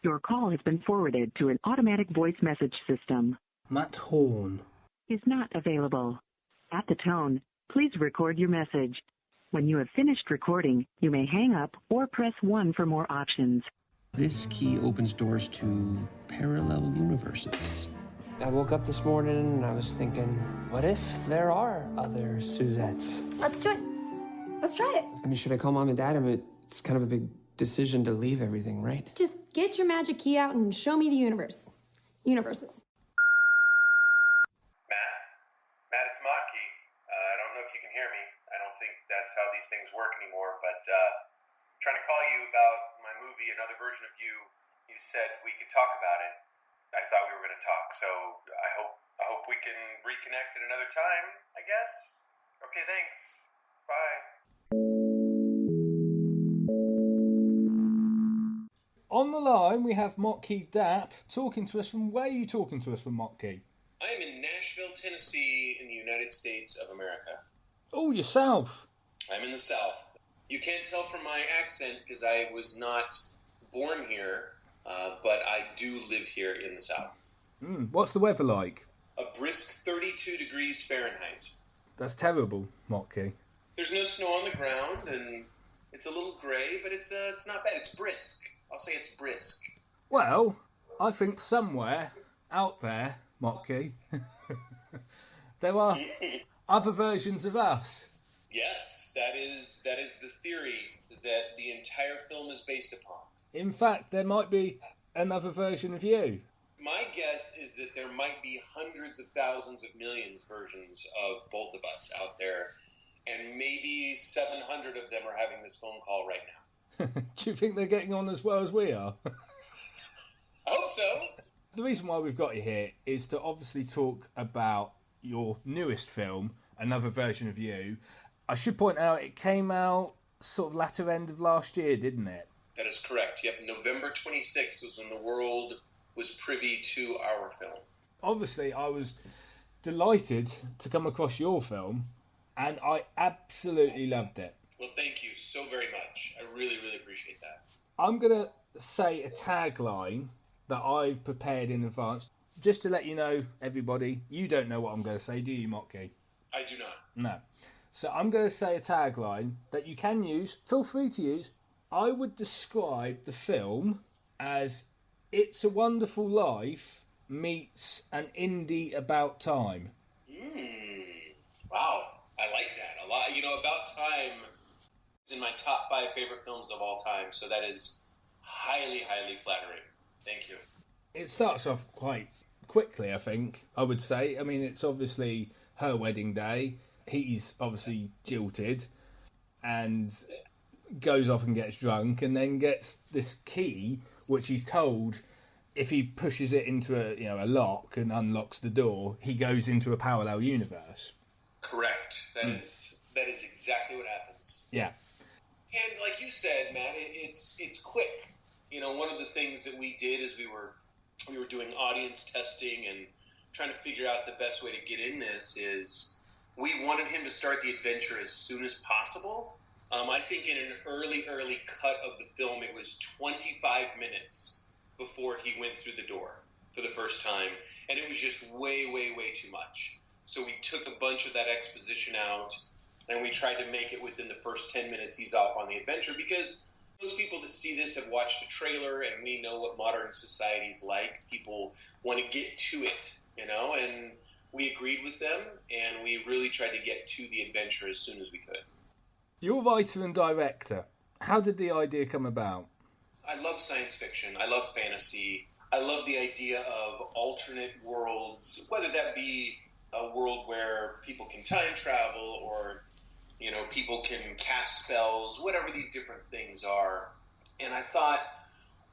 Your call has been forwarded to an automatic voice message system. Matt Horn is not available. At the tone, please record your message. When you have finished recording, you may hang up or press 1 for more options. This key opens doors to parallel universes. I woke up this morning and I was thinking, what if there are other Suzettes? Let's do it. Let's try it. I mean, should I call Mom and Dad? I mean, it's kind of a big decision to leave everything, right? Just get your magic key out and show me the universe. Universes. Matt, it's Motke. I don't know if you can hear me. I don't think that's how these things work anymore, but trying to call you about my movie, Another Version of You. You said we could talk about it. I thought we were going to talk, so I hope we can reconnect at another time, I guess. Okay, thanks. Bye. On the line, we have Motke Dapp talking to us from... Where are you talking to us from, Motke? I'm in Nashville, Tennessee, in the United States of America. Oh, you're south. I'm in the South. You can't tell from my accent because I was not born here, but I do live here in the South. What's the weather like? A brisk 32 degrees Fahrenheit. That's terrible, Motke. There's no snow on the ground, and it's a little gray, but it's not bad. It's brisk. I'll say it's brisk. Well, I think somewhere out there, Motke, there are other versions of us. Yes, that is the theory that the entire film is based upon. In fact, there might be another version of you. My guess is that there might be hundreds of thousands of millions versions of both of us out there, and maybe 700 of them are having this phone call right now. Do you think they're getting on as well as we are? I hope so. The reason why we've got you here is to obviously talk about your newest film, Another Version of You. I should point out it came out sort of latter end of last year, didn't it? That is correct. Yep, November 26th was when the world was privy to our film. Obviously, I was delighted to come across your film, and I absolutely loved it. Well, thank you so very much. I really, really appreciate that. I'm going to say a tagline that I've prepared in advance. Just to let you know, everybody, you don't know what I'm going to say, do you, Motke? I do not. No. So I'm going to say a tagline that you can use, feel free to use. I would describe the film as It's a Wonderful Life meets an indie about time. Wow, I like that a lot. You know, About Time is in my top 5 favorite films of all time, so that is highly, highly flattering. Thank you. It starts off quite quickly, I think, I would say. I mean, it's obviously her wedding day. He's obviously jilted and goes off and gets drunk and then gets this key, which he's told if he pushes it into a lock and unlocks the door, he goes into a parallel universe. Correct. That is exactly what happens. Yeah. And like you said, Matt, it's quick. You know, one of the things that we did is we were doing audience testing and trying to figure out the best way to get in this is we wanted him to start the adventure as soon as possible. I think in an early cut of the film, it was 25 minutes before he went through the door for the first time. And it was just way, way, way too much. So we took a bunch of that exposition out and we tried to make it within the first 10 minutes he's off on the adventure, because those people that see this have watched a trailer, and we know what modern society's like. People want to get to it, you know, and we agreed with them, and we really tried to get to the adventure as soon as we could. You're a writer and director. How did the idea come about? I love science fiction. I love fantasy. I love the idea of alternate worlds, whether that be a world where people can time travel or, you know, people can cast spells, whatever these different things are. And I thought,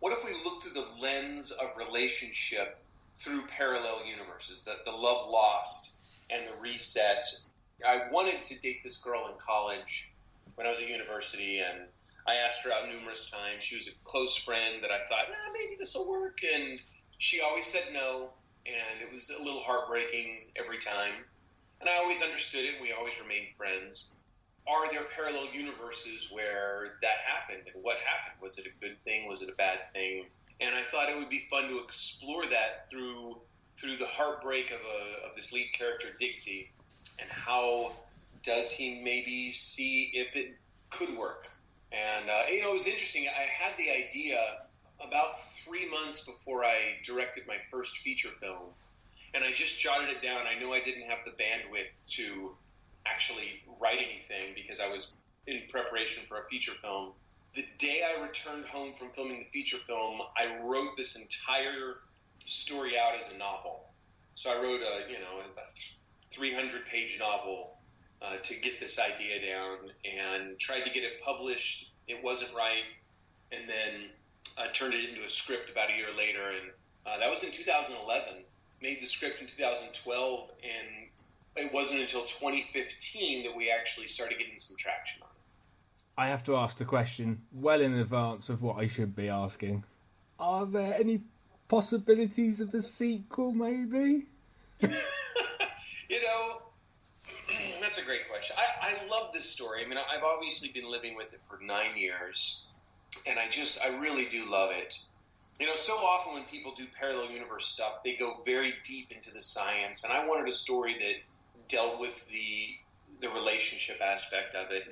what if we look through the lens of relationship through parallel universes, the love lost and the reset? I wanted to date this girl in college when I was at university, and I asked her out numerous times. She was a close friend that I thought, maybe this will work. And she always said no, and it was a little heartbreaking every time. And I always understood it. We always remained friends. Are there parallel universes where that happened? And what happened? Was it a good thing? Was it a bad thing? And I thought it would be fun to explore that through the heartbreak of this lead character, Diggsy, and how does he maybe see if it could work. And, it was interesting. I had the idea about 3 months before I directed my first feature film, and I just jotted it down. I know I didn't have the bandwidth to actually write anything because I was in preparation for a feature film. The day I returned home from filming the feature film, I wrote this entire story out as a novel. So I wrote a 300-page novel to get this idea down and tried to get it published. It wasn't right, and then turned it into a script about a year later, and that was in 2011. Made the script in 2012, and it wasn't until 2015 that we actually started getting some traction on it. I have to ask the question well in advance of what I should be asking. Are there any possibilities of a sequel, maybe? That's a great question. I love this story. I mean, I've obviously been living with it for 9 years, and I really do love it. So often when people do parallel universe stuff, they go very deep into the science, and I wanted a story that dealt with the relationship aspect of it,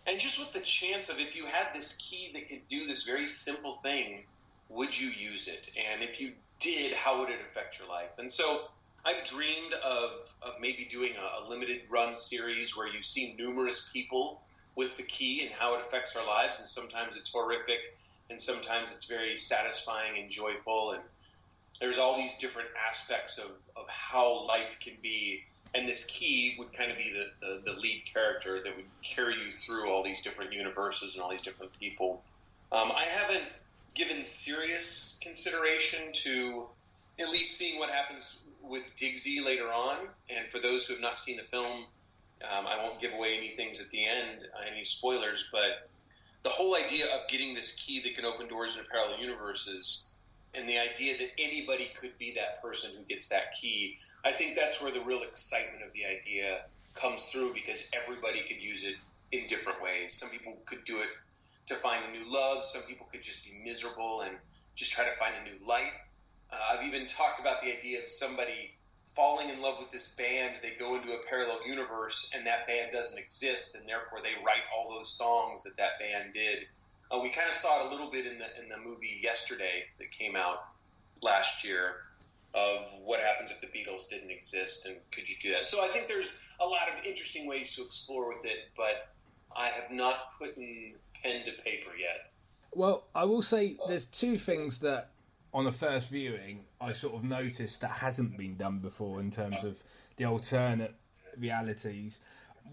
and just with the chance of, if you had this key that could do this very simple thing, would you use it? And if you did, how would it affect your life? And so I've dreamed of maybe doing a limited run series where you see numerous people with the key and how it affects our lives, and sometimes it's horrific, and sometimes it's very satisfying and joyful, and there's all these different aspects of how life can be, and this key would kind of be the lead character that would carry you through all these different universes and all these different people. I haven't given serious consideration to at least seeing what happens with Diggsy later on, and for those who have not seen the film, I won't give away any things at the end, any spoilers, but the whole idea of getting this key that can open doors into parallel universes, and the idea that anybody could be that person who gets that key, I think that's where the real excitement of the idea comes through, because everybody could use it in different ways. Some people could do it to find a new love. Some people could just be miserable and just try to find a new life. I've even talked about the idea of somebody falling in love with this band. They go into a parallel universe, and that band doesn't exist, and therefore they write all those songs that band did. We kind of saw it a little bit in the movie Yesterday that came out last year, of what happens if the Beatles didn't exist, and could you do that? So I think there's a lot of interesting ways to explore with it, but I have not put pen to paper yet. Well, I will say there's two things that on a first viewing I sort of noticed that hasn't been done before in terms of the alternate realities.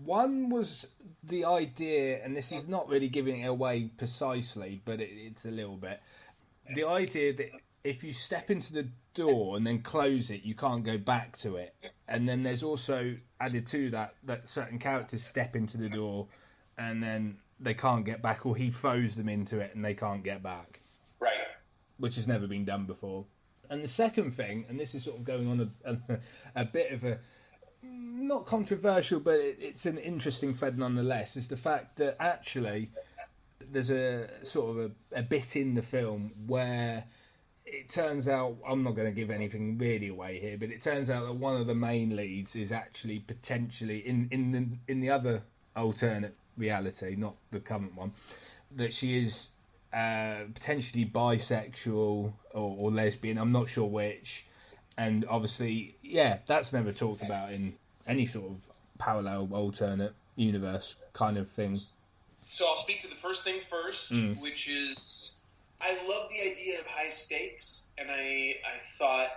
One was the idea, and this is not really giving it away precisely, but it's a little bit, the idea that if you step into the door and then close it, you can't go back to it. And then there's also added to that certain characters step into the door and then they can't get back, or he throws them into it and they can't get back. Right. Which has never been done before. And the second thing, and this is sort of going on a bit of a, not controversial, but it's an interesting thread nonetheless, is the fact that actually there's a sort of a bit in the film where it turns out, I'm not going to give anything really away here, but it turns out that one of the main leads is actually potentially in the other alternate reality, not the current one, that she is potentially bisexual or lesbian. I'm not sure which. And obviously, yeah, that's never talked about in any sort of parallel alternate universe kind of thing. So I'll speak to the first thing first, which is, I love the idea of high stakes, and I thought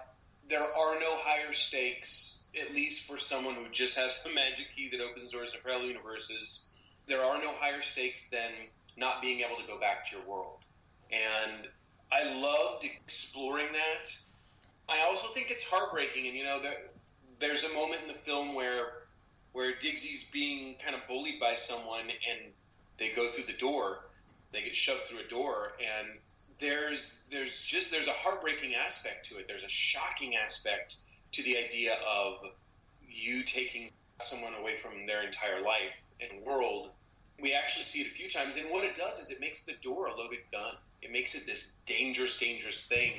there are no higher stakes, at least for someone who just has a magic key that opens doors to parallel universes. There are no higher stakes than not being able to go back to your world. And I loved exploring that. I also think it's heartbreaking, and there's a moment in the film where Diggsy's being kind of bullied by someone, and they go through the door. They get shoved through a door, and there's a heartbreaking aspect to it. There's a shocking aspect to the idea of you taking someone away from their entire life and world. We actually see it a few times, and what it does is it makes the door a loaded gun. it makes it this dangerous thing,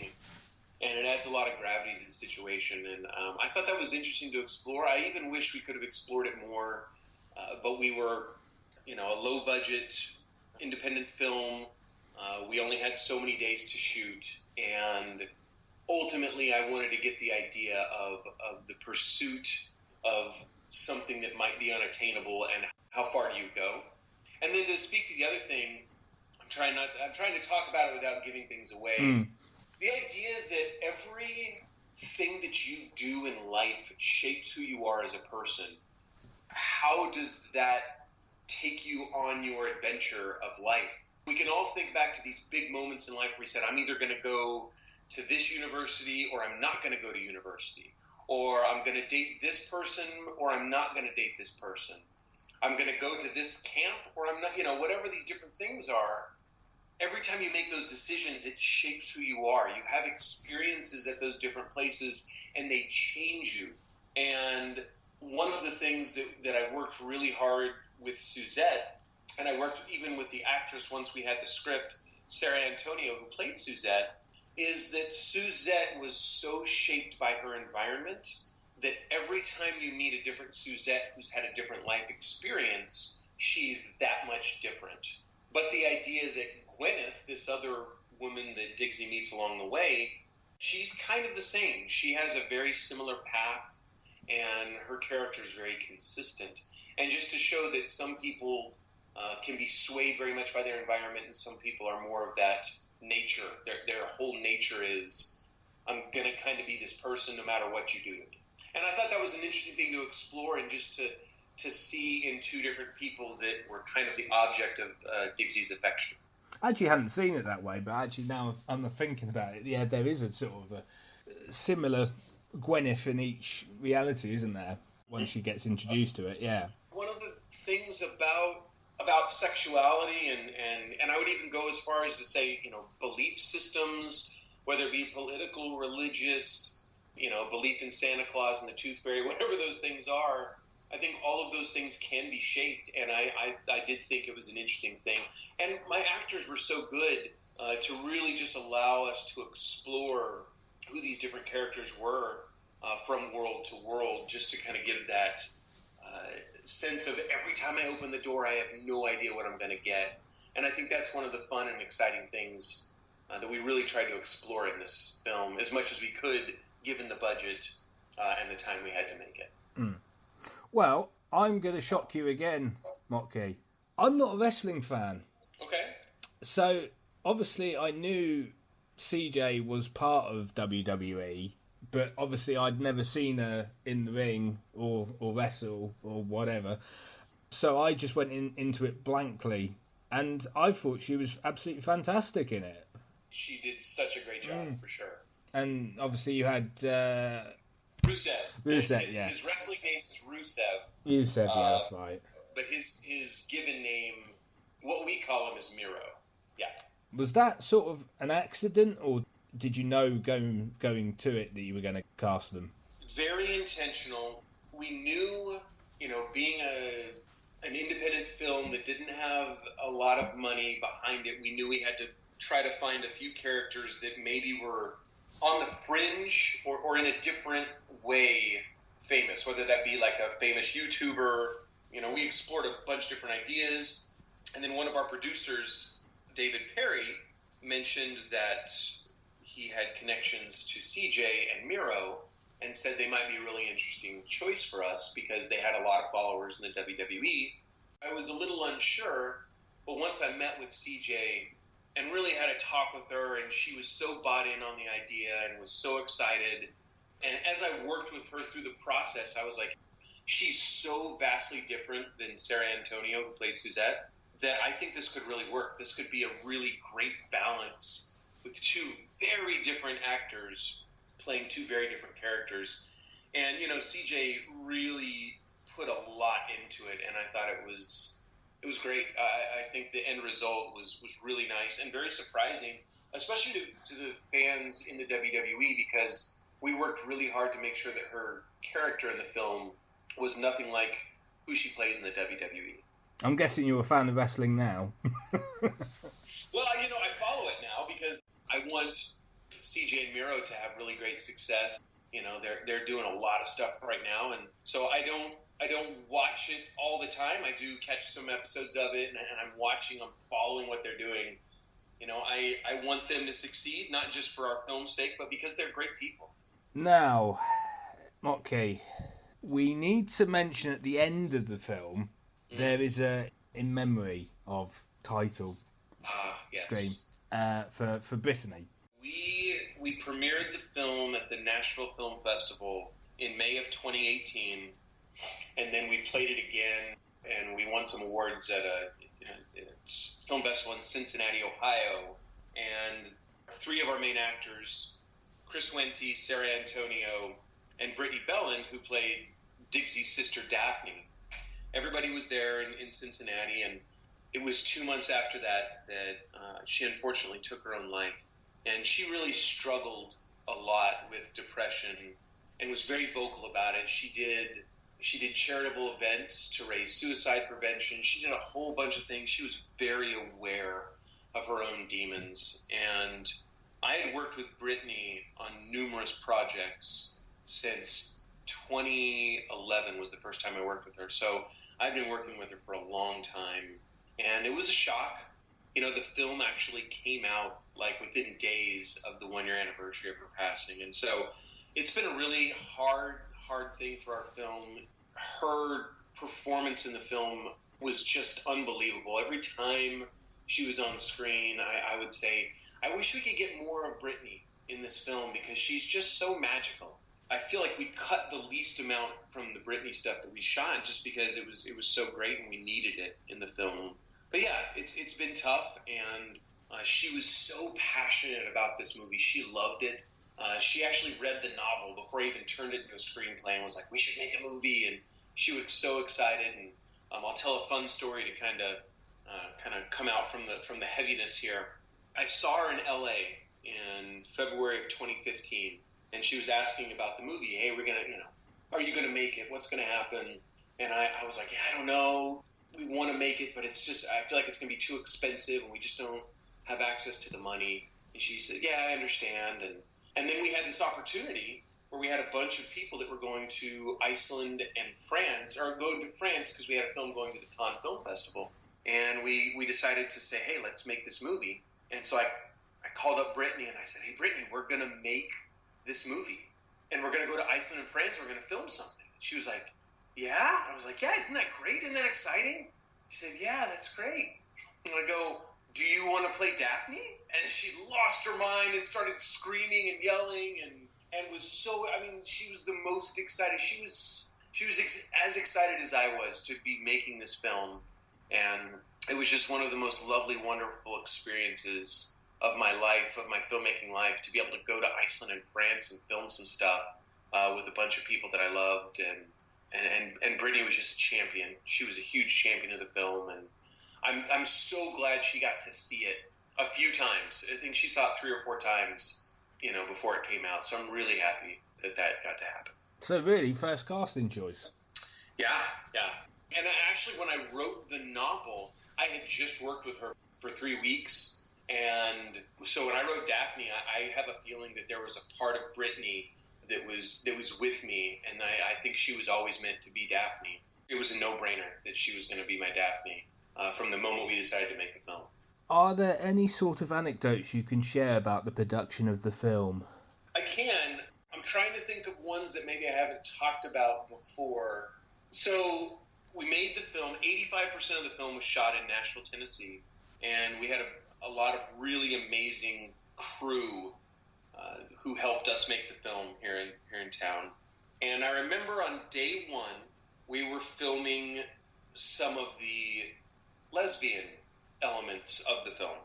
and it adds a lot of gravity to the situation. And I thought that was interesting to explore. I even wish we could have explored it more, but we were, a low-budget independent film. We only had so many days to shoot, and ultimately I wanted to get the idea of the pursuit of something that might be unattainable and how far do you go. And then to speak to the other thing, I'm trying to talk about it without giving things away. The idea that everything that you do in life shapes who you are as a person. How does that take you on your adventure of life? We can all think back to these big moments in life where we said, I'm either going to go to this university or I'm not going to go to university. Or I'm going to date this person or I'm not going to date this person. I'm going to go to this camp or I'm not, whatever these different things are. Every time you make those decisions, it shapes who you are. You have experiences at those different places and they change you. And one of the things that I worked really hard with Suzette, and I worked even with the actress once we had the script, Sarah Antonio, who played Suzette, is that Suzette was so shaped by her environment that every time you meet a different Suzette who's had a different life experience, she's that much different. But the idea that Gwyneth, this other woman that Diggsy meets along the way, she's kind of the same. She has a very similar path, and her character is very consistent. And just to show that some people can be swayed very much by their environment, and some people are more of that nature. Their whole nature is, I'm going to kind of be this person no matter what you do to me. And I thought that was an interesting thing to explore, and just to see in two different people that were kind of the object of Diggsy's affection. I actually hadn't seen it that way, but actually now I'm thinking about it. Yeah, there is a sort of a similar Gwyneth in each reality, isn't there? Once she gets introduced to it, yeah. One of the things about sexuality and I would even go as far as to say, belief systems, whether it be political, religious, belief in Santa Claus and the Tooth Fairy, whatever those things are, I think all of those things can be shaped, and I did think it was an interesting thing. And my actors were so good to really just allow us to explore who these different characters were from world to world, just to kind of give that sense of every time I open the door, I have no idea what I'm going to get. And I think that's one of the fun and exciting things that we really tried to explore in this film as much as we could, given the budget and the time we had to make it. Well, I'm going to shock you again, Motke. I'm not a wrestling fan. Okay. So, obviously, I knew CJ was part of WWE, but obviously I'd never seen her in the ring or wrestle or whatever. So I just went into it blankly, and I thought she was absolutely fantastic in it. She did such a great job, for sure. And obviously you had... Rusev. Yeah. His wrestling name is Rusev. Rusev, yeah, that's right. But his given name, what we call him, is Miro. Yeah. Was that sort of an accident, or did you know going to it that you were going to cast them? Very intentional. We knew, being an independent film that didn't have a lot of money behind it, we knew we had to try to find a few characters that maybe were on the fringe or in a different way famous, whether that be like a famous YouTuber. We explored a bunch of different ideas. And then one of our producers, David Perry, mentioned that he had connections to CJ and Miro and said they might be a really interesting choice for us because they had a lot of followers in the WWE. I was a little unsure, but once I met with CJ and really had a talk with her, and she was so bought in on the idea and was so excited. And as I worked with her through the process, I was like, she's so vastly different than Sarah Antonio, who played Suzette, that I think this could really work. This could be a really great balance with two very different actors playing two very different characters. And, CJ really put a lot into it, and I thought it was great. I think the end result was really nice and very surprising, especially to the fans in the WWE, because we worked really hard to make sure that her character in the film was nothing like who she plays in the WWE. I'm guessing you're a fan of wrestling now. Well, I follow it now, I want CJ and Miro to have really great success. You know, they're doing a lot of stuff right now, and so I don't watch it all the time. I do catch some episodes of it, and I'm watching, I'm following what they're doing. You know, I want them to succeed, not just for our film's sake, but because they're great people. Now, Motke, we need to mention at the end of the film, there is a in memory of title screen for Brittany. We premiered the film at the Nashville Film Festival in May of 2018, and then we played it again, and we won some awards at a film festival in Cincinnati, Ohio. And three of our main actors, Chris Wente, Sarah Antonio, and Brittany Belland, who played Digsy's sister Daphne, everybody was there in Cincinnati, and it was 2 months after that she unfortunately took her own life. And she really struggled a lot with depression and was very vocal about it. She did charitable events to raise suicide prevention. She did a whole bunch of things. She was very aware of her own demons. And I had worked with Brittany on numerous projects since 2011 was the first time I worked with her. So I've been working with her for a long time. And it was a shock. You know, the film actually came out like within days of the 1 year anniversary of her passing. And so it's been a really hard thing for our film. Her performance in the film was just unbelievable. Every time she was on screen, I would say, I wish we could get more of Brittany in this film because she's just so magical. I feel like we cut the least amount from the Brittany stuff that we shot just because it was so great and we needed it in the film. But yeah, it's been tough, and she was so passionate about this movie. She loved it. She actually read the novel before I even turned it into a screenplay and was like, we should make a movie. And she was so excited. And I'll tell a fun story to kind of come out from the heaviness here. I saw her in LA in February of 2015, and she was asking about the movie. Hey, we're going to, are you going to make it? What's going to happen? And I was like, yeah, I don't know. We want to make it, but it's just, I feel like it's going to be too expensive and we just don't have access to the money. And she said, yeah, I understand. And then we had this opportunity where we had a bunch of people that were going to Iceland and France, or going to France because we had a film going to the Cannes Film Festival. And we decided to say, hey, let's make this movie. And so I called up Brittany and I said, hey, Brittany, we're going to make this movie. And we're going to go to Iceland and France. We're going to film something. She was like, yeah? I was like, yeah, isn't that great? Isn't that exciting? She said, yeah, that's great. And I go, do you want to play Daphne? And she lost her mind and started screaming and yelling and was so, I mean, she was the most excited. She was as excited as I was to be making this film. And it was just one of the most lovely, wonderful experiences of my life, of my filmmaking life, to be able to go to Iceland and France and film some stuff with a bunch of people that I loved. And Brittany was just a champion. She was a huge champion of the film, and I'm so glad she got to see it a few times. I think she saw it 3 or 4 times, before it came out. So I'm really happy that got to happen. So really, first casting choice. Yeah. And actually, when I wrote the novel, I had just worked with her for 3 weeks, and so when I wrote Daphne, I have a feeling that there was a part of Brittany that was with me, and I think she was always meant to be Daphne. It was a no-brainer that she was going to be my Daphne from the moment we decided to make the film. Are there any sort of anecdotes you can share about the production of the film? I can. I'm trying to think of ones that maybe I haven't talked about before. So we made the film. 85% of the film was shot in Nashville, Tennessee, and we had a lot of really amazing crew who helped us make the film here in town. And I remember on day one, we were filming some of the lesbian elements of the film.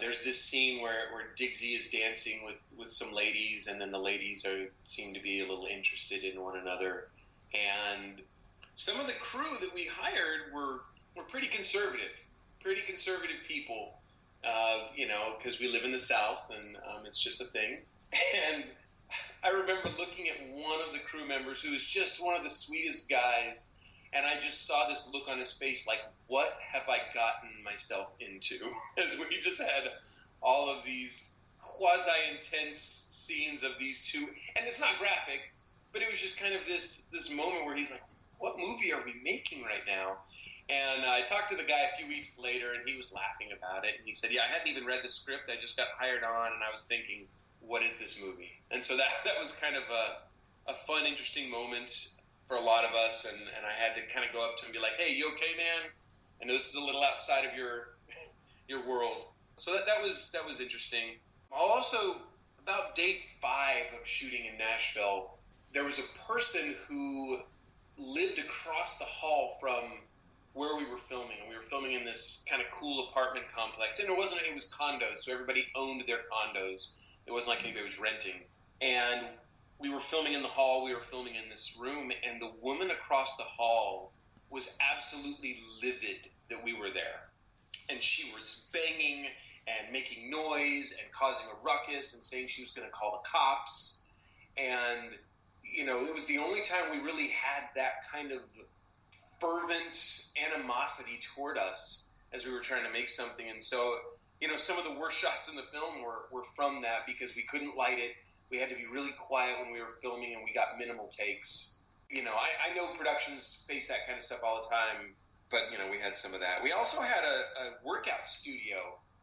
There's this scene where Digsy is dancing with some ladies, and then the ladies seem to be a little interested in one another. And some of the crew that we hired were pretty conservative people, because we live in the South, and it's just a thing. And I remember looking at one of the crew members who was just one of the sweetest guys, and I just saw this look on his face like, what have I gotten myself into? As we just had all of these quasi-intense scenes of these two, and it's not graphic, but it was just kind of this moment where he's like, what movie are we making right now? And I talked to the guy a few weeks later, and he was laughing about it. And he said, yeah, I hadn't even read the script. I just got hired on, and I was thinking, what is this movie? And so that was kind of a fun, interesting moment for a lot of us. And I had to kind of go up to him and be like, hey, you okay, man? I know this is a little outside of your world. So that was interesting. Also, about day 5 of shooting in Nashville, there was a person who lived across the hall from where we were filming, and we were filming in this kind of cool apartment complex. And it was condos, so everybody owned their condos. It wasn't like anybody was renting. And we were filming in the hall, we were filming in this room, and the woman across the hall was absolutely livid that we were there. And she was banging and making noise and causing a ruckus and saying she was going to call the cops. And, you know, it was the only time we really had that kind of fervent animosity toward us as we were trying to make something. And so, you know, some of the worst shots in the film were from that, because we couldn't light it. We had to be really quiet when we were filming, and we got minimal takes. You know, I know productions face that kind of stuff all the time, but, you know, we had some of that. We also had a workout studio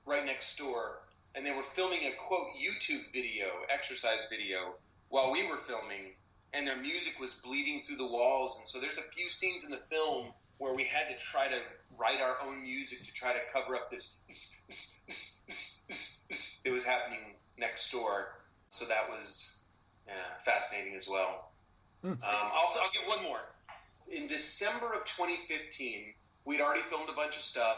right next door, and they were filming a, quote, YouTube video, exercise video, while we were filming. And their music was bleeding through the walls. And so there's a few scenes in the film where we had to try to write our own music to try to cover up this it was happening next door. So that was fascinating as well. Also, I'll give one more. In December of 2015, we'd already filmed a bunch of stuff.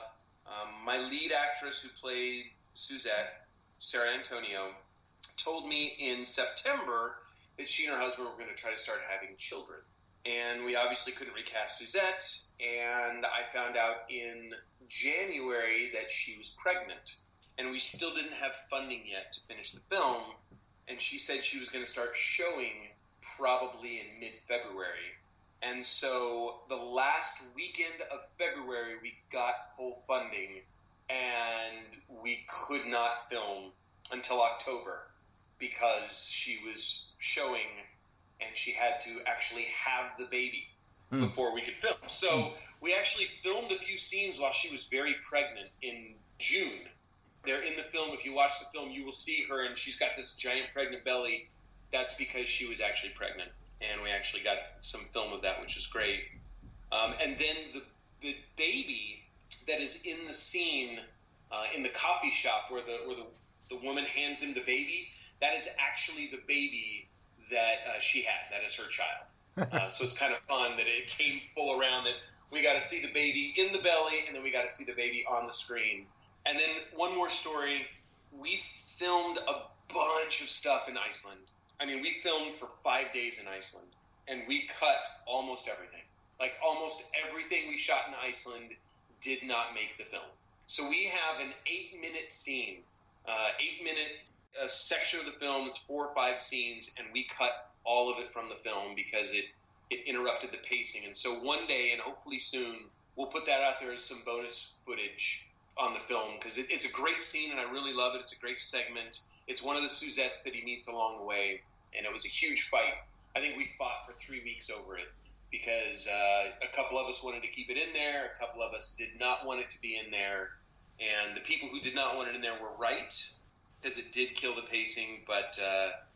My lead actress who played Suzette, Sarah Antonio, told me in September that she and her husband were going to try to start having children. And we obviously couldn't recast Suzette, and I found out in January that she was pregnant. And we still didn't have funding yet to finish the film, and she said she was going to start showing probably in mid-February. And so the last weekend of February, we got full funding, and we could not film until October, because she was showing and she had to actually have the baby before we could film. So we actually filmed a few scenes while she was very pregnant in June. They're in the film. If you watch the film, you will see her, and she's got this giant pregnant belly. That's because she was actually pregnant, and we actually got some film of that, which is great. And then the baby that is in the scene in the coffee shop where the woman hands him the baby, that is actually the baby that she had. That is her child. So it's kind of fun that it came full around, that we got to see the baby in the belly, and then we got to see the baby on the screen. And then one more story. We filmed a bunch of stuff in Iceland. I mean, we filmed for 5 days in Iceland, and we cut almost everything. Like, almost everything we shot in Iceland did not make the film. So we have an 8-minute scene, 8-minute section of the film. It's 4 or 5 scenes, and we cut all of it from the film because it interrupted the pacing. And so one day, and hopefully soon, we'll put that out there as some bonus footage on the film, because it's a great scene, and I really love it. It's a great segment. It's one of the Suzettes that he meets along the way, and it was a huge fight. I think we fought for 3 weeks over it, because a couple of us wanted to keep it in there, a couple of us did not want it to be in there, and the people who did not want it in there were right, because it did kill the pacing, but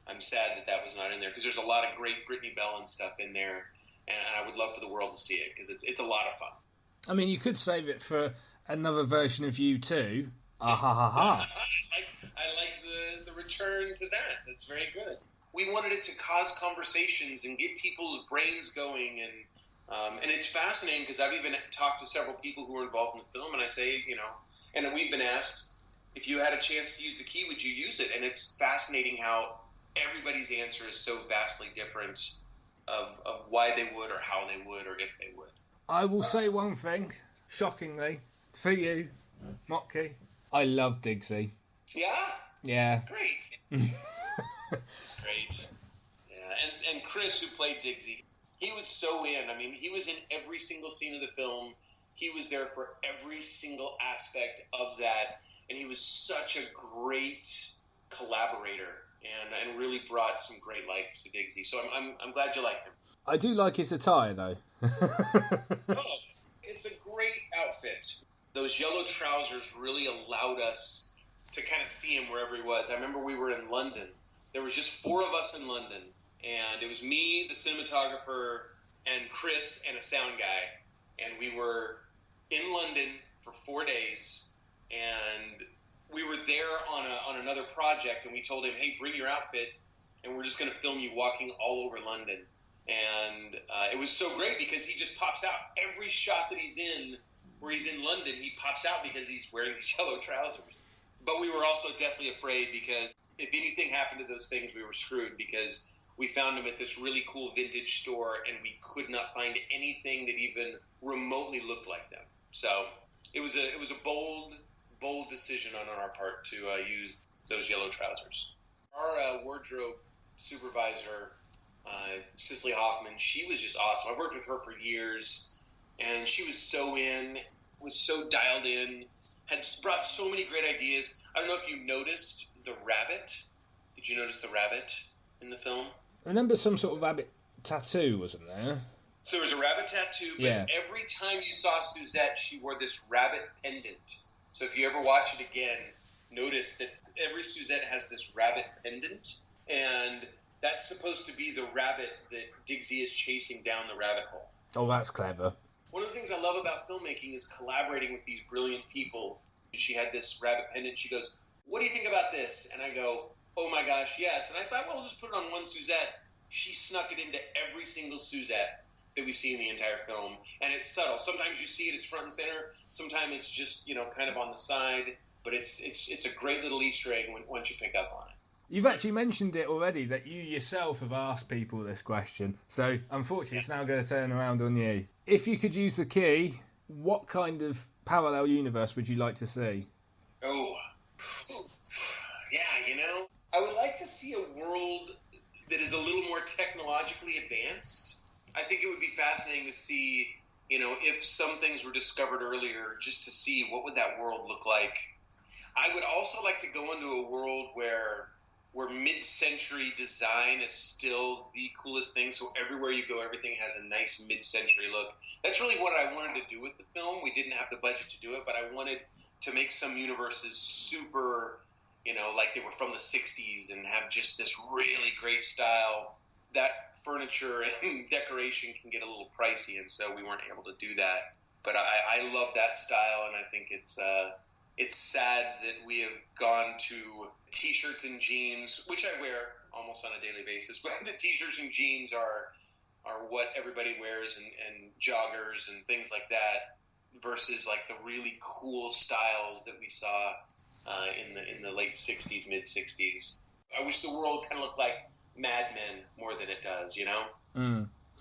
I'm sad that was not in there, because there's a lot of great Brittany Bellin stuff in there, and I would love for the world to see it, because it's a lot of fun. I mean, you could save it for another version of you too. I like the return to that. That's very good. We wanted it to cause conversations and get people's brains going, and it's fascinating, because I've even talked to several people who were involved in the film, and I say, and we've been asked, if you had a chance to use the key, would you use it? And it's fascinating how everybody's answer is so vastly different of why they would, or how they would, or if they would. I will say one thing, shockingly, for you, Motke, I love Diggsy. Yeah? Yeah. Great. It's great. Yeah, and Chris, who played Diggsy, he was so in. I mean, he was in every single scene of the film. He was there for every single aspect of that, and he was such a great collaborator and really brought some great life to Diggsy. So I'm glad you liked him. I do like his attire, though. Oh, it's a great outfit. Those yellow trousers really allowed us to kind of see him wherever he was. I remember we were in London. There was just 4 of us in London, and it was me, the cinematographer, and Chris, and a sound guy. And we were in London for 4 days, and we were there on another project, and we told him, hey, bring your outfit, and we're just going to film you walking all over London. And it was so great because he just pops out. Every shot that he's in, where he's in London, he pops out because he's wearing these yellow trousers. But we were also deathly afraid because if anything happened to those things, we were screwed because we found him at this really cool vintage store and we could not find anything that even remotely looked like them. So it was a bold decision on our part to use those yellow trousers. Our wardrobe supervisor, Cicely Hoffman, she was just awesome. I worked with her for years, and she was so dialed in, had brought so many great ideas. I don't know if you noticed the rabbit. Did you notice the rabbit in the film? I remember some sort of rabbit tattoo, wasn't there? So there was a rabbit tattoo, but every time you saw Suzette, she wore this rabbit pendant. So if you ever watch it again, notice that every Suzette has this rabbit pendant, and that's supposed to be the rabbit that Diggsy is chasing down the rabbit hole. Oh, that's clever. One of the things I love about filmmaking is collaborating with these brilliant people. She had this rabbit pendant. She goes, what do you think about this? And I go, oh my gosh, yes. And I thought, well, we'll just put it on one Suzette. She snuck it into every single Suzette that we see in the entire film. And it's subtle. Sometimes you see it, it's front and center. Sometimes it's just, kind of on the side. But it's a great little Easter egg once you pick up on it. You've actually mentioned it already, that you yourself have asked people this question. So, unfortunately, it's now going to turn around on you. If you could use the key, what kind of parallel universe would you like to see? Oh, yeah, I would like to see a world that is a little more technologically advanced. I think it would be fascinating to see, if some things were discovered earlier, just to see what would that world look like. I would also like to go into a world where mid-century design is still the coolest thing. So everywhere you go, everything has a nice mid-century look. That's really what I wanted to do with the film. We didn't have the budget to do it, but I wanted to make some universes super, like they were from the 60s and have just this really great style. That furniture and decoration can get a little pricey, and so we weren't able to do that. But I love that style, and I think it's sad that we have gone to T-shirts and jeans, which I wear almost on a daily basis, but the T-shirts and jeans are what everybody wears, and joggers and things like that, versus like the really cool styles that we saw in the late 60s, mid 60s. I wish the world kind of looked like Mad Men more than it does,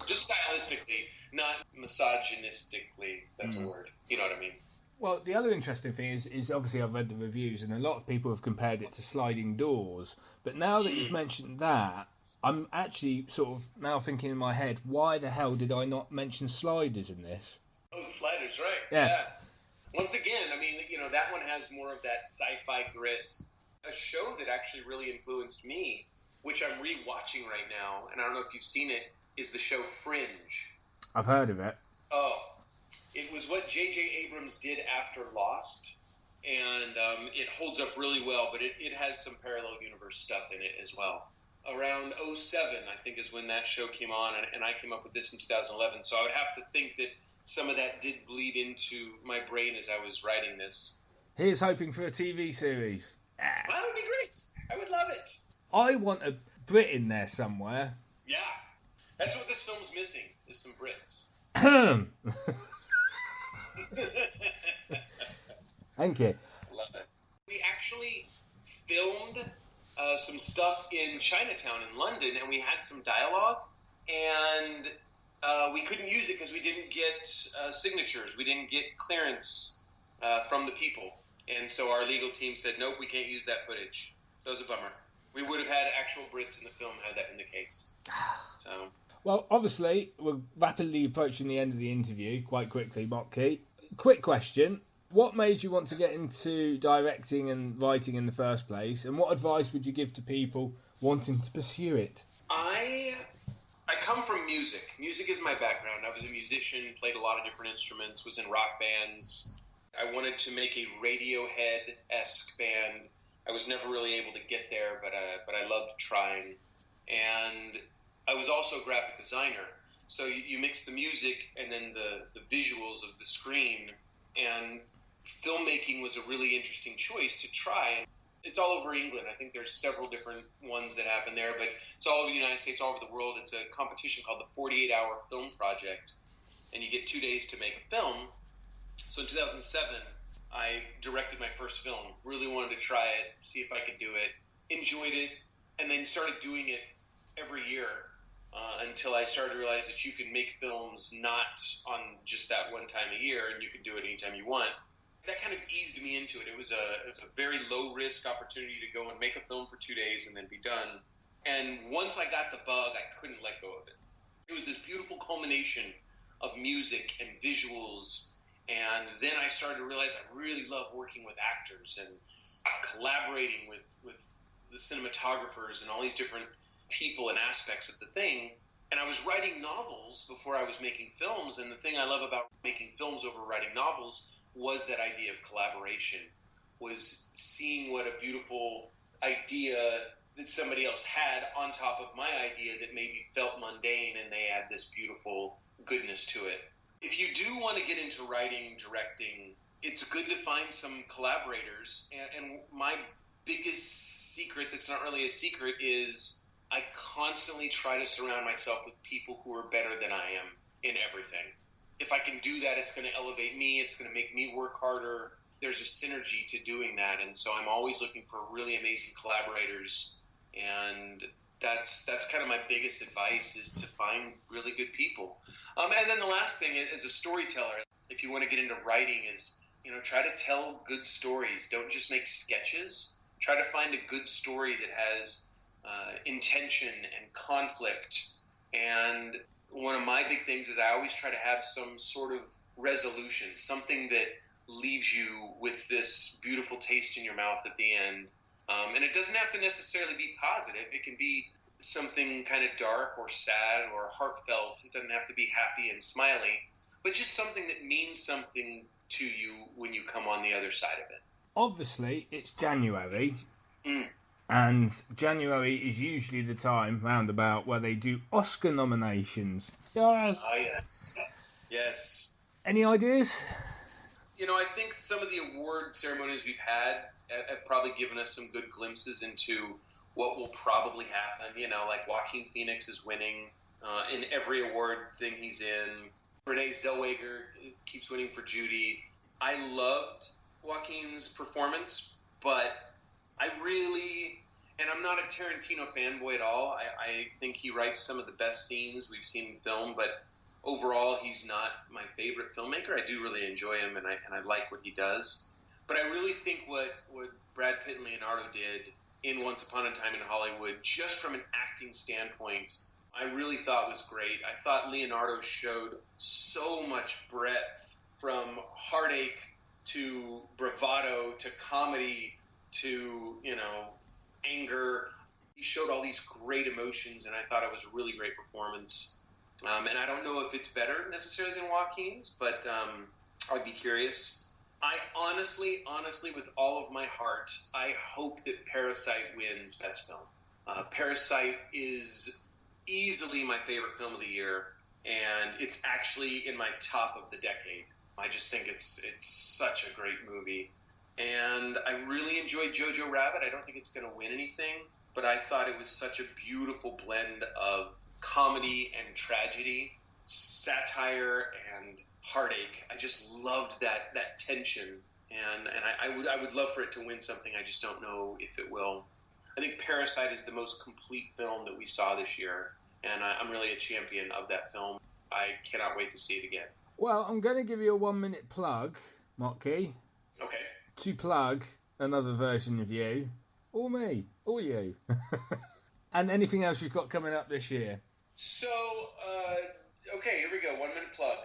Just stylistically, not misogynistically. If that's a word. You know what I mean? Well, the other interesting thing is obviously I've read the reviews, and a lot of people have compared it to sliding doors. But now that you've mentioned that, I'm actually sort of now thinking in my head, why the hell did I not mention sliders in this? Oh, the sliders, right? Yeah. Once again, I mean, that one has more of that sci-fi grit. A show that actually really influenced me, which I'm re-watching right now, and I don't know if you've seen it, is the show Fringe. I've heard of it. Oh. It was what J.J. Abrams did after Lost, and it holds up really well, but it has some parallel universe stuff in it as well. Around 2007, I think, is when that show came on, and I came up with this in 2011, so I would have to think that some of that did bleed into my brain as I was writing this. Here's hoping for a TV series. That would be great. I would love it. I want a Brit in there somewhere. Yeah. That's what this film's missing, is some Brits. Thank you. Love it. We actually filmed some stuff in Chinatown in London, and we had some dialogue, and we couldn't use it because we didn't get signatures. We didn't get clearance from the people, and so our legal team said, nope, we can't use that footage. That was a bummer. We would have had actual Brits in the film had that been the case. So. Well, obviously, we're rapidly approaching the end of the interview, quite quickly, Motke. Quick question. what made you want to get into directing and writing in the first place, and what advice would you give to people wanting to pursue it? I come from music. Music is my background. I was a musician, played a lot of different instruments, was in rock bands. I wanted to make a Radiohead-esque band. I was never really able to get there, but I loved trying. And I was also a graphic designer. So you mix the music and then the visuals of the screen, and filmmaking was a really interesting choice to try. It's all over England. I think there's several different ones that happen there, but it's all over the United States, all over the world. It's a competition called the 48-Hour Film Project, and you get 2 days to make a film. So in 2007, I directed my first film. Really wanted to try it, see if I could do it. Enjoyed it, and then started doing it every year until I started to realize that you can make films not on just that one time a year, and you can do it anytime you want. That kind of eased me into it. It was a very low-risk opportunity to go and make a film for 2 days and then be done. And once I got the bug, I couldn't let go of it. It was this beautiful culmination of music and visuals. And then I started to realize I really love working with actors and collaborating with the cinematographers and all these different people and aspects of the thing. And I was writing novels before I was making films. And the thing I love about making films over writing novels was that idea of collaboration, was seeing what a beautiful idea that somebody else had on top of my idea that maybe felt mundane, and they add this beautiful goodness to it. If you do want to get into writing, directing, it's good to find some collaborators. And my biggest secret, that's not really a secret, is I constantly try to surround myself with people who are better than I am in everything. If I can do that, it's going to elevate me. It's going to make me work harder. There's a synergy to doing that. And so I'm always looking for really amazing collaborators. And that's kind of my biggest advice, is to find really good people. And then the last thing, as a storyteller, if you want to get into writing, is, try to tell good stories. Don't just make sketches. Try to find a good story that has intention and conflict. And one of my big things is I always try to have some sort of resolution, something that leaves you with this beautiful taste in your mouth at the end. And it doesn't have to necessarily be positive. It can be something kind of dark or sad or heartfelt. It doesn't have to be happy and smiley, but just something that means something to you when you come on the other side of it. Obviously, it's January. And January is usually the time roundabout where they do Oscar nominations. Yes. Oh, yes. Yes. Any ideas? I think some of the award ceremonies we've had have probably given us some good glimpses into what will probably happen. Like Joaquin Phoenix is winning in every award thing he's in. Renee Zellweger keeps winning for Judy. I loved Joaquin's performance, but and I'm not a Tarantino fanboy at all. I think he writes some of the best scenes we've seen in film, but overall, he's not my favorite filmmaker. I do really enjoy him, and I like what he does. But I really think what Brad Pitt and Leonardo did in Once Upon a Time in Hollywood, just from an acting standpoint, I really thought was great. I thought Leonardo showed so much breadth, from heartache to bravado to comedy to, anger. He showed all these great emotions, and I thought it was a really great performance. And I don't know if it's better necessarily than Joaquin's, but I'd be curious. I honestly, with all of my heart, I hope that Parasite wins Best Film. Parasite is easily my favorite film of the year, and it's actually in my top of the decade. I just think it's such a great movie. And I really enjoyed Jojo Rabbit. I don't think it's going to win anything, but I thought it was such a beautiful blend of comedy and tragedy, satire and heartache. I just loved that tension, and I would love for it to win something. I just don't know if it will. I think Parasite is the most complete film that we saw this year, and I'm really a champion of that film. I cannot wait to see it again. Well, I'm going to give you a 1 minute plug, Motke. Okay. To plug another version of you, or me, or you. And anything else you've got coming up this year. So, okay, here we go. 1 minute plug.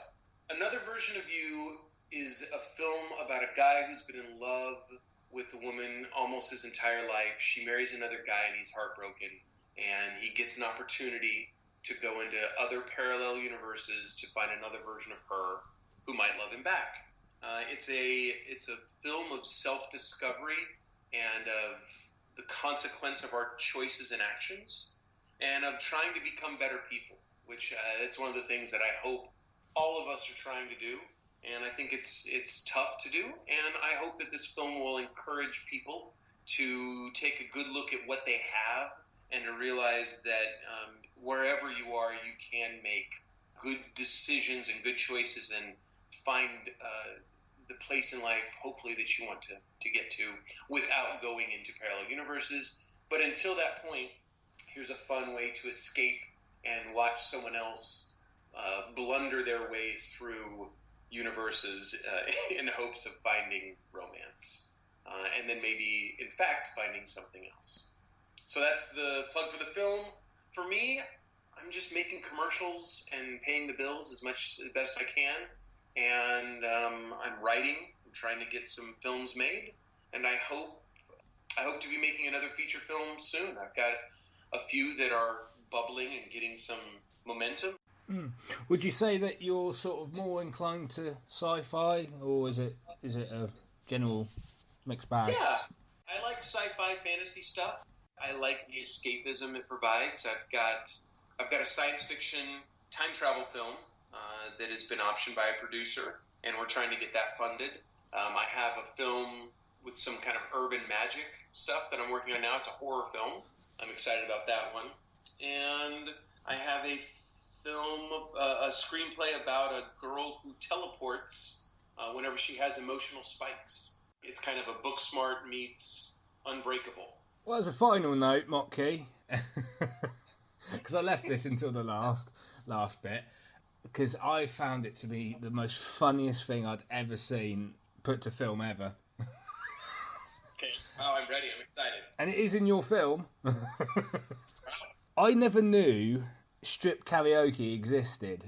Another version of you is a film about a guy who's been in love with a woman almost his entire life. She marries another guy and he's heartbroken. And he gets an opportunity to go into other parallel universes to find another version of her who might love him back. It's a film of self-discovery and of the consequence of our choices and actions, and of trying to become better people, which it's one of the things that I hope all of us are trying to do. And I think it's tough to do, and I hope that this film will encourage people to take a good look at what they have and to realize that wherever you are, you can make good decisions and good choices and find the place in life, hopefully, that you want to get to without going into parallel universes. But until that point, here's a fun way to escape and watch someone else blunder their way through universes in hopes of finding romance. And then maybe, in fact, finding something else. So that's the plug for the film. For me, I'm just making commercials and paying the bills as best I can. And I'm writing. I'm trying to get some films made. And I hope to be making another feature film soon. I've got a few that are bubbling and getting some momentum. Would you say that you're sort of more inclined to sci-fi, or is it a general mixed bag? Yeah, I like sci-fi fantasy stuff. I like the escapism it provides. I've got a science fiction time travel film that has been optioned by a producer, and we're trying to get that funded. I have a film with some kind of urban magic stuff that I'm working on now. It's a horror film. I'm excited about that one. And I have a film, a screenplay about a girl who teleports whenever she has emotional spikes. It's kind of a Booksmart meets Unbreakable. Well, as a final note, Motke, because I left this until the last bit, because I found it to be the most funniest thing I'd ever seen put to film ever. Okay. Oh, I'm ready. I'm excited. And it is in your film. I never knew strip karaoke existed.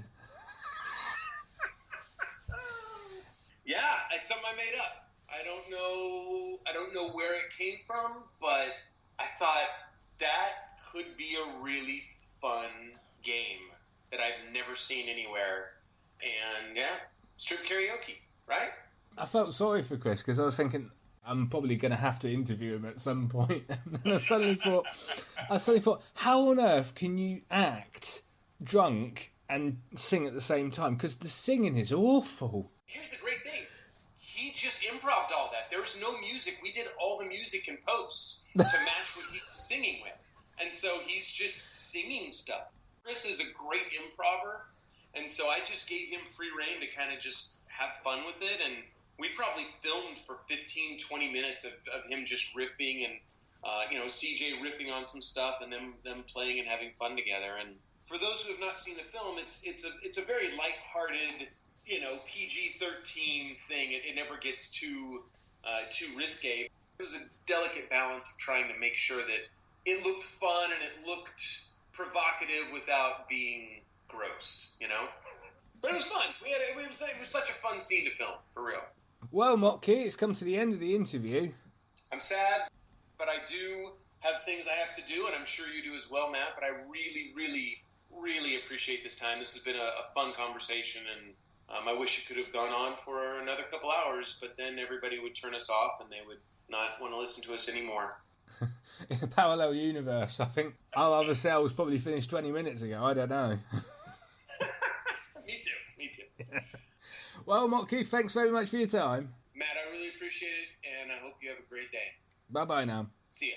Yeah, it's something I made up. I don't know where it came from, but I thought that could be a really fun game that I've never seen anywhere. And yeah, strip karaoke, right? I felt sorry for Chris because I was thinking I'm probably going to have to interview him at some point. And then I suddenly thought, how on earth can you act drunk and sing at the same time? Because the singing is awful. Here's the great thing. He just improv'd all that. There was no music. We did all the music in post to match what he was singing with. And so he's just singing stuff. Chris is a great improver, and so I just gave him free rein to kind of just have fun with it. And we probably filmed for 15, 20 minutes of him just riffing and, CJ riffing on some stuff and them playing and having fun together. And for those who have not seen the film, it's a very lighthearted, PG-13 thing. It never gets too risque. It was a delicate balance of trying to make sure that it looked fun and it looked provocative without being gross, But it was fun. It was such a fun scene to film, for real. Well, Motke, it's come to the end of the interview. I'm sad, but I do have things I have to do, and I'm sure you do as well, Matt. But I really, really, really appreciate this time. This has been a fun conversation, and I wish it could have gone on for another couple hours, but then everybody would turn us off, and they would not want to listen to us anymore. In a parallel universe, I think our other cells probably finished 20 minutes ago. I don't know. Me too. Yeah. Well, Motke, thanks very much for your time. Matt, I really appreciate it, and I hope you have a great day. Bye-bye now. See ya.